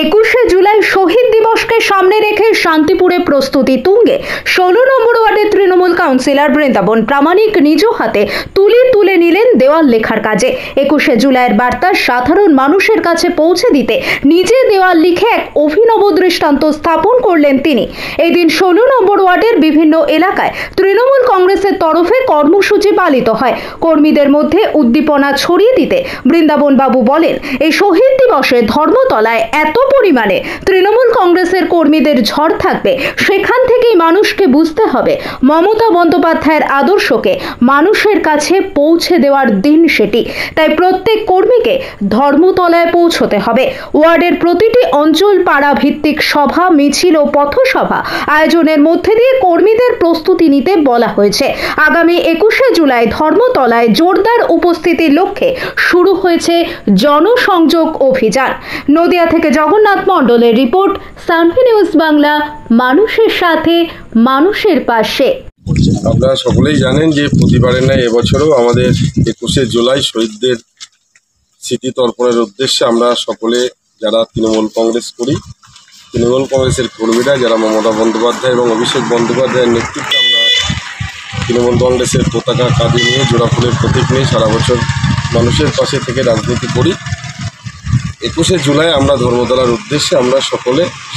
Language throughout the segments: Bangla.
21শে জুলাই শহীদ দিবসকে সামনে রেখে শান্তিপুরে প্রস্তুতি তুঙ্গে 16 নম্বর ওয়ার্ডের তৃণমূল কাউন্সিলর বৃন্দাবন প্রামাণিক নিজ হাতে তুলে নিলেন দেওয়াল লেখার কাজে। 21শে জুলাইয়ের বার্তা সাধারণ মানুষের কাছে পৌঁছে দিতে নিজে দেওয়াল লিখে এক অভিনব দৃষ্টান্ত স্থাপন করলেন তিনি। এই দিন 16 নম্বর ওয়ার্ডের বিভিন্ন এলাকায় তৃণমূল কংগ্রেসের তরফে কর্মসূচি পালিত হয়। কর্মীদের মধ্যে উদ্দীপনা ছড়িয়ে দিতে বৃন্দাবন বাবু বলেন, এই শহীদ দিবসে ধর্মতলায় এত পরিমাণে তৃণমূল কংগ্রেসের কর্মীদের ঝড় থাকবে, সেখান থেকেই মানুষকে বুঝতে হবে মমতা বন্দ্যোপাধ্যায়ের আদর্শকে মানুষের কাছে পৌঁছে দেওয়ার দিন সেটি। তাই প্রত্যেক কর্মীকে ধর্মতলায় পৌঁছতে হবে। ওয়ার্ডের প্রতিটি অঞ্চল পাড়া ভিত্তিক সভা, মিছিল ও পথসভা আয়োজনের মধ্যে দিয়ে কর্মীদের প্রস্তুতি নিতে বলা হয়েছে। আগামী 21শে জুলাই ধর্মতলায় জোরদার উপস্থিতির লক্ষ্যে শুরু হয়েছে জনসংযোগ অভিযান। নদিয়া থেকে জগন্নাথ মণ্ডলের রিপোর্ট, সানভি নিউজ বাংলা, মানুষের সাথে মানুষের পাশে। আপনারা সকলেই জানেন যে প্রতিবারের ন্যায় এবছরও আমাদের 21শে জুলাই শহীদদের স্মৃতি তর্পণের উদ্দেশ্যে আমরা সকলে যারা তৃণমূল কংগ্রেস করি, তৃণমূল কংগ্রেসের কর্মীরা যারা মমতা বন্দ্যোপাধ্যায় এবং অভিষেক বন্দ্যোপাধ্যায়ের নেতৃত্বে আমরা তৃণমূল কংগ্রেসের পতাকা কাঁধে নিয়ে জোড়া ফুলের প্রতীক নিয়ে সারা বছর মানুষের পাশে থেকে রাজনীতি করি। 21শে জুলাই আমরা ধর্মতলার উদ্দেশ্যে আমরা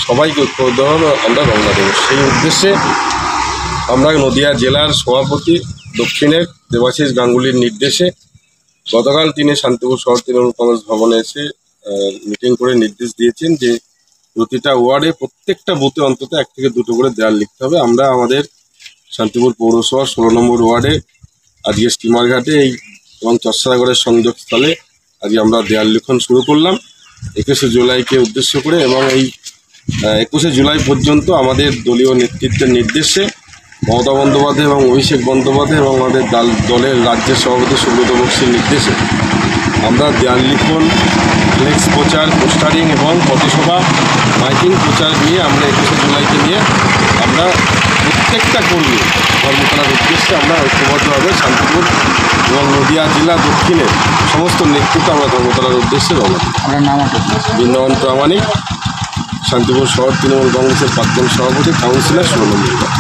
সবাইকে ঐক্যবদ্ধভাবে আমরা রওনা দেব। সেই উদ্দেশ্যে আমরা নদিয়া জেলার সভাপতি দক্ষিণের দেবাশিস গাঙ্গুলির নির্দেশে গতকাল তিনি শান্তিপুর শহর তৃণমূল কংগ্রেস ভবনে এসে মিটিং করে নির্দেশ দিয়েছেন যে প্রতিটা ওয়ার্ডে প্রত্যেকটা বুথে অন্তত 1 থেকে 2টো করে দেয়াল লিখতে হবে। আমরা আমাদের শান্তিপুর পৌরসভার 16 নম্বর ওয়ার্ডে আজকে স্টিমার ঘাটে এবং চরসাগরের সংযোগস্থলে আজকে আমরা দেয়াল লিখন শুরু করলাম 21শে জুলাইকে উদ্দেশ্য করে। এবং এই 21শে জুলাই পর্যন্ত আমাদের দলীয় নেতৃত্বের নির্দেশে মমতা বন্দ্যোপাধ্যায় এবং অভিষেক বন্দ্যোপাধ্যায় এবং আমাদের দলের রাজ্যের সভাপতি সুব্রত বক্সির নির্দেশে আমরা দেয়াল লিখন, ফ্লেক্স প্রচার, পোস্টারিং এবং পথসভা মাইকিং প্রচার নিয়ে আমরা 21শে জুলাইকে নিয়ে আমরা প্রত্যেকটা কর্মী ধর্মতলার উদ্দেশ্যে আমরা ঐক্যবদ্ধভাবে শান্তিপুর এবং নদিয়া জেলা দক্ষিণের সমস্ত নেতৃত্ব আমরা ধর্মতলার উদ্দেশ্যে রওনা দিই। আমার নাম বৃন্দাবন প্রামাণিক, শান্তিপুর শহর তৃণমূল কংগ্রেসের প্রাক্তন সভাপতি, কাউন্সিলর 16 নম্বর।